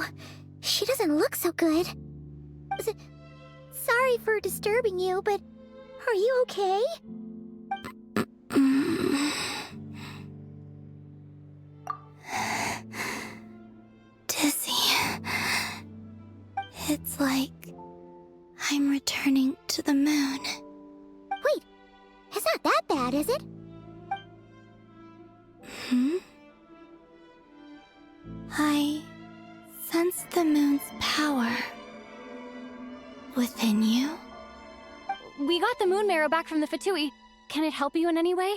Oh, she doesn't look so good. Sorry for disturbing you, but are you okay? Dizzy. It's like I'm returning to the moon. Wait, it's not that bad, is it? I sense the moon's power within you. We got the moon marrow back from the Fatui. Can it help you in any way?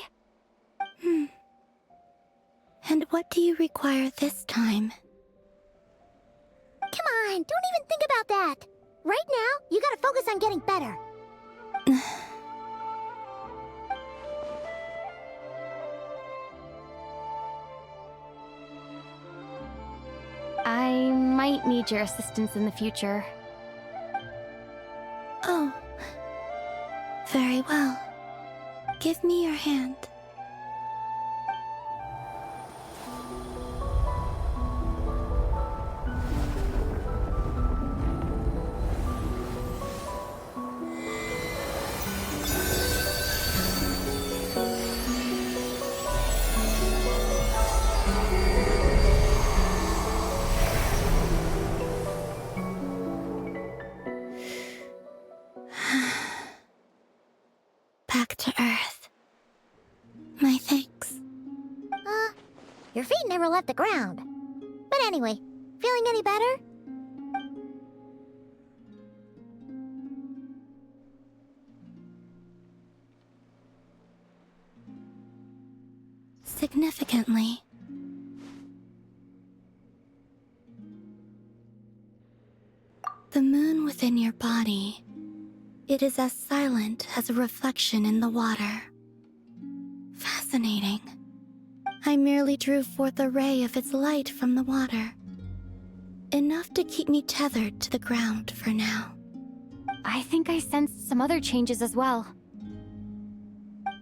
And what do you require this time? Come on, don't even think about that. Right now, you gotta focus on getting better. I might need your assistance in the future. Oh. Very well. Give me your hand. Back to Earth. My thanks. Your feet never left the ground. But anyway, feeling any better? Significantly. The moon within your body. It is as silent as a reflection in the water. Fascinating. I merely drew forth a ray of its light from the water. Enough to keep me tethered to the ground for now. I think I sensed some other changes as well.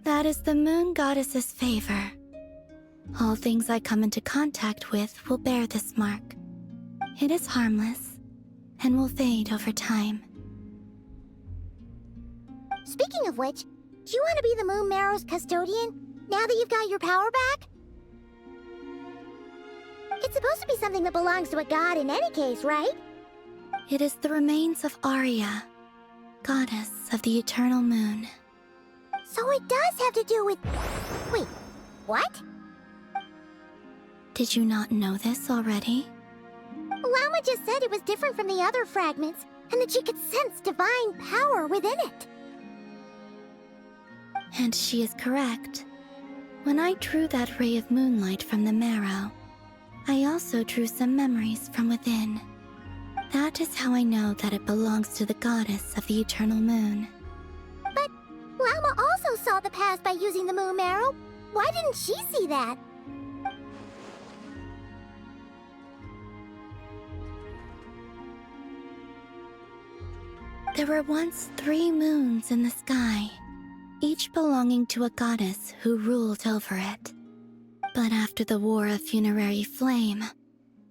That is the moon goddess's favor. All things I come into contact with will bear this mark. It is harmless, and will fade over time. Speaking of which, do you want to be the Moon Marrow's custodian, now that you've got your power back? It's supposed to be something that belongs to a god in any case, right? It is the remains of Arya, goddess of the eternal moon. So it does have to do with... Wait, what? Did you not know this already? Lama just said it was different from the other fragments, and that she could sense divine power within it. And she is correct. When I drew that ray of moonlight from the marrow, I also drew some memories from within. That is how I know that it belongs to the goddess of the eternal moon. But Lama also saw the past by using the Moon Marrow. Why didn't she see that? There were once 3 moons in the sky, each belonging to a goddess who ruled over it. But after the War of Funerary Flame,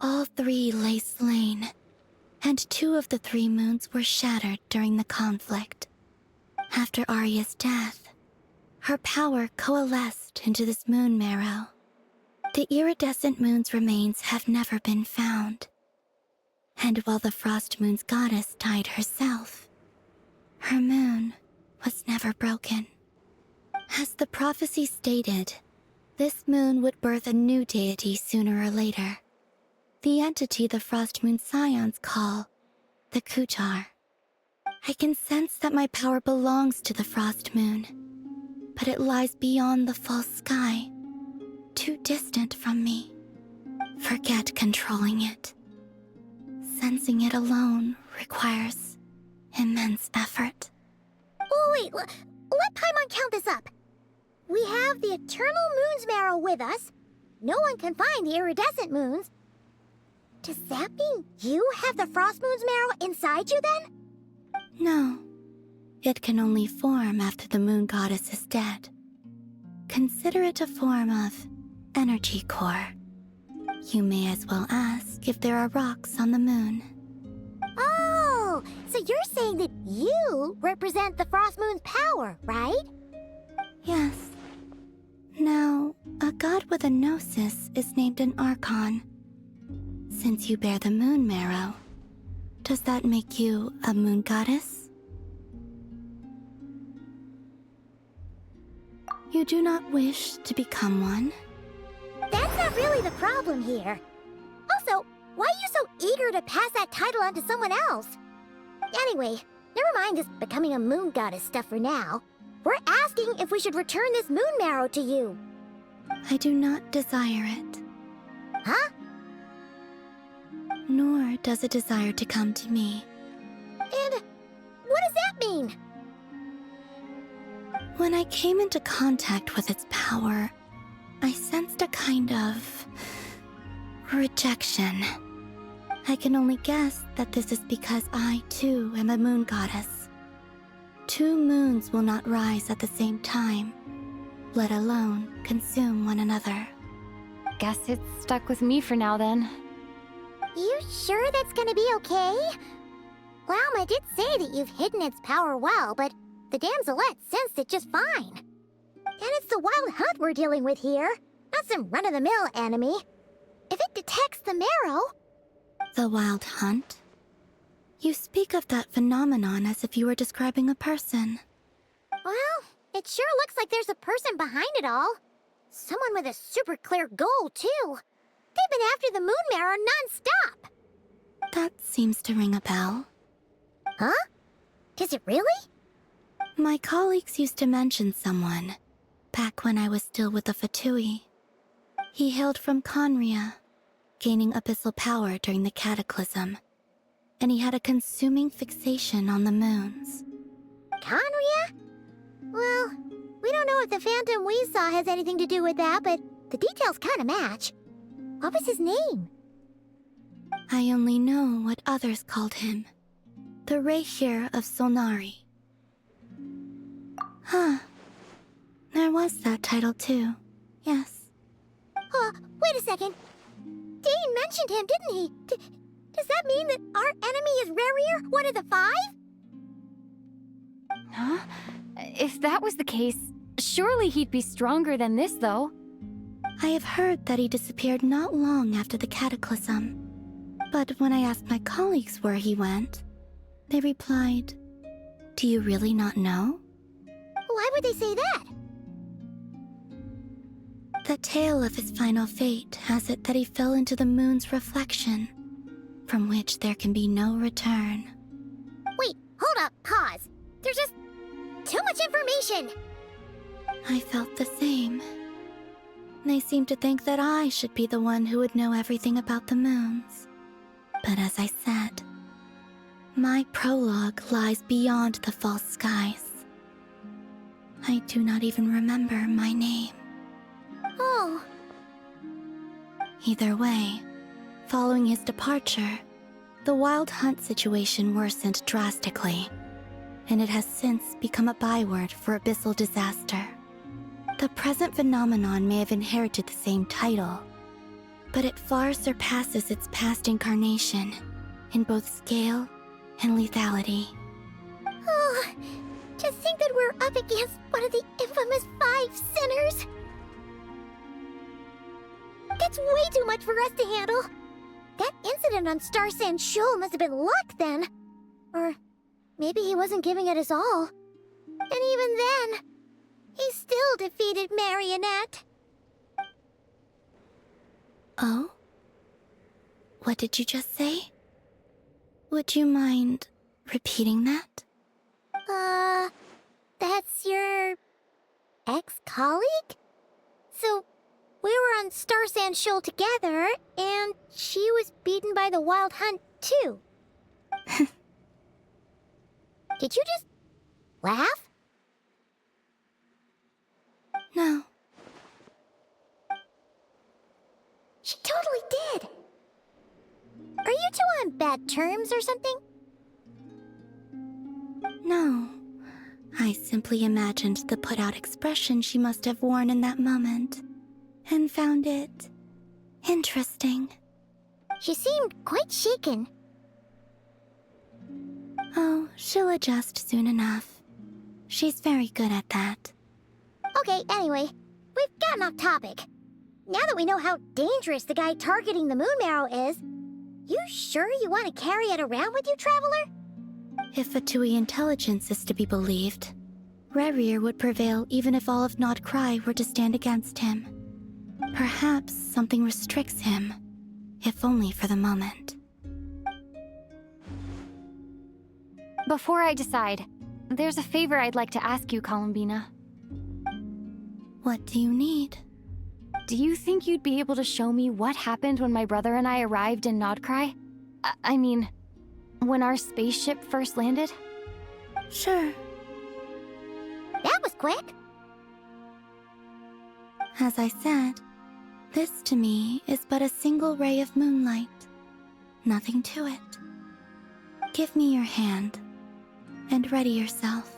all 3 lay slain, and 2 of the 3 moons were shattered during the conflict. After Arya's death, her power coalesced into this moon marrow. The iridescent moon's remains have never been found. And while the Frost Moon's goddess died herself, her moon was never broken. As the prophecy stated, this moon would birth a new deity sooner or later. The entity the Frost Moon Scions call the Kutar. I can sense that my power belongs to the Frost Moon, but it lies beyond the false sky, too distant from me. Forget controlling it. Sensing it alone requires immense effort. Oh, wait, let Paimon count this up. We have the Eternal Moon's Marrow with us. No one can find the iridescent moons. Does that mean you have the Frost Moon's Marrow inside you then? No. It can only form after the moon goddess is dead. Consider it a form of energy core. You may as well ask if there are rocks on the moon. Oh, so you're saying that you represent the Frost Moon's power, right? Yes. Now, a god with a gnosis is named an Archon. Since you bear the moon marrow, does that make you a moon goddess? You do not wish to become one? That's not really the problem here. Also, why are you so eager to pass that title on to someone else? Anyway, never mind this becoming a moon goddess stuff for now. We're asking if we should return this moon marrow to you. I do not desire it. Huh? Nor does it desire to come to me. And what does that mean? When I came into contact with its power, I sensed a kind of rejection. I can only guess that this is because I, too, am a moon goddess. 2 moons will not rise at the same time, let alone consume one another. Guess it's stuck with me for now then. You sure that's gonna be okay? Glauma did say that you've hidden its power well, but the damselette sensed it just fine. And it's the wild hunt we're dealing with here, not some run-of-the-mill enemy. If it detects the marrow... The wild hunt? You speak of that phenomenon as if you were describing a person. Well, it sure looks like there's a person behind it all. Someone with a super clear goal, too. They've been after the moon marrow non-stop. That seems to ring a bell. Huh? Does it really? My colleagues used to mention someone, back when I was still with the Fatui. He hailed from Conria, gaining abyssal power during the cataclysm, and he had a consuming fixation on the moons. Conria? Well, we don't know if the phantom we saw has anything to do with that, but the details kind of match. What was his name? I only know what others called him. The Rehir of Solnari. Huh. There was that title too. Yes. Wait a second. Dane mentioned him, didn't he? Does that mean that our enemy is Rarier, one of the 5? Huh? If that was the case, surely he'd be stronger than this, though. I have heard that he disappeared not long after the cataclysm. But when I asked my colleagues where he went, they replied, "Do you really not know?" Why would they say that? The tale of his final fate has it that he fell into the moon's reflection, from which there can be no return. Wait, hold up, pause. There's just too much information. I felt the same. They seemed to think that I should be the one who would know everything about the moons. But as I said, my prologue lies beyond the false skies. I do not even remember my name. Oh. Either way, following his departure, the wild hunt situation worsened drastically, and it has since become a byword for abyssal disaster. The present phenomenon may have inherited the same title, but it far surpasses its past incarnation in both scale and lethality. Oh, to think that we're up against one of the infamous 5 sinners. That's way too much for us to handle. That incident on Star Sand Shoal must have been luck then. Or maybe he wasn't giving it his all. And even then, he still defeated Marionette. Oh? What did you just say? Would you mind repeating that? That's your ex-colleague? So, we were on Star Sand Shoal together, and she was beaten by the Wild Hunt, too. Did you just laugh? No. She totally did. Are you two on bad terms or something? No. I simply imagined the put-out expression she must have worn in that moment, and found it Interesting. She seemed quite shaken. Oh, she'll adjust soon enough. She's very good at that. Okay, anyway, we've gotten off topic. Now that we know how dangerous the guy targeting the moon marrow is, you sure you want to carry it around with you, Traveler? If Fatui intelligence is to be believed, Rerir would prevail even if all of Nod-Krai were to stand against him. Perhaps something restricts him, if only for the moment. Before I decide, there's a favor I'd like to ask you, Columbina. What do you need? Do you think you'd be able to show me what happened when my brother and I arrived in Nod-Krai? I mean, when our spaceship first landed? Sure. That was quick. As I said, this to me is but a single ray of moonlight. Nothing to it. Give me your hand, and ready yourself.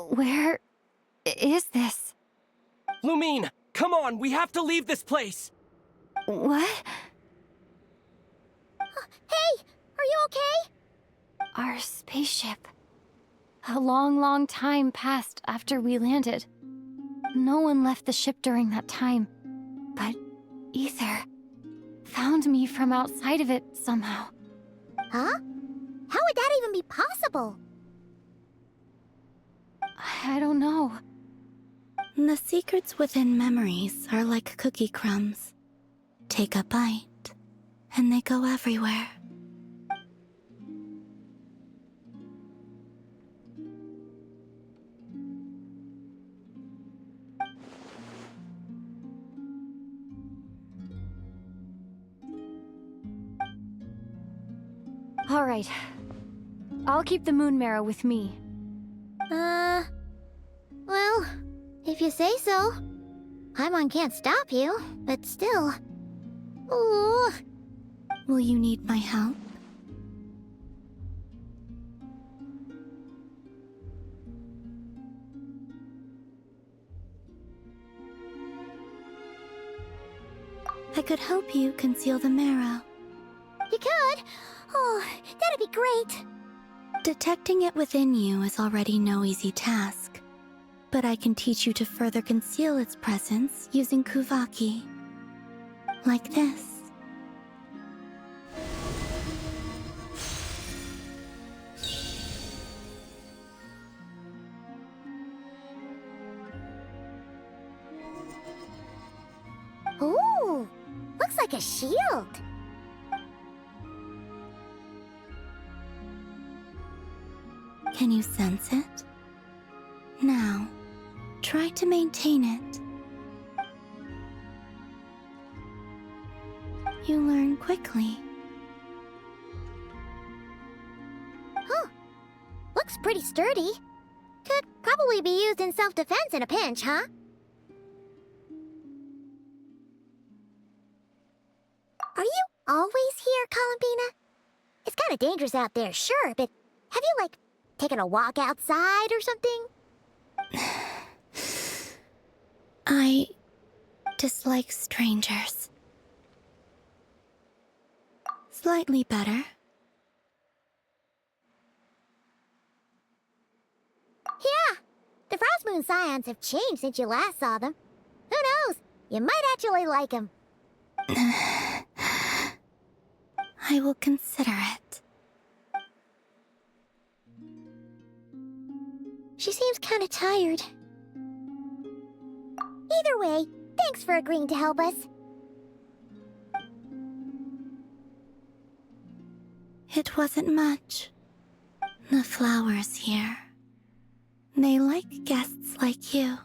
Where is this? Lumine, come on, we have to leave this place! What? Hey, are you okay? Our spaceship. A long, long time passed after we landed. No one left the ship during that time, but Ether found me from outside of it somehow. Huh? How would that even be possible? I don't know. The secrets within memories are like cookie crumbs. Take a bite, and they go everywhere. All right. I'll keep the moon marrow with me. Well, if you say so. Paimon can't stop you, but still. Ooh. Will you need my help? I could help you conceal the marrow. You could? Oh, that'd be great. Detecting it within you is already no easy task, but I can teach you to further conceal its presence using Kuvaki. Like this. Ooh, looks like a shield. Can you sense it? Now, try to maintain it. You learn quickly. Huh. Looks pretty sturdy. Could probably be used in self-defense in a pinch, huh? Are you always here, Columbina? It's kind of dangerous out there, sure, but have you, like, taken a walk outside or something? I dislike strangers. Slightly better. Yeah, the Frostmoon Scions have changed since you last saw them. Who knows? You might actually like them. I will consider it. She seems kind of tired. Either way, thanks for agreeing to help us. It wasn't much. The flowers here. They like guests like you.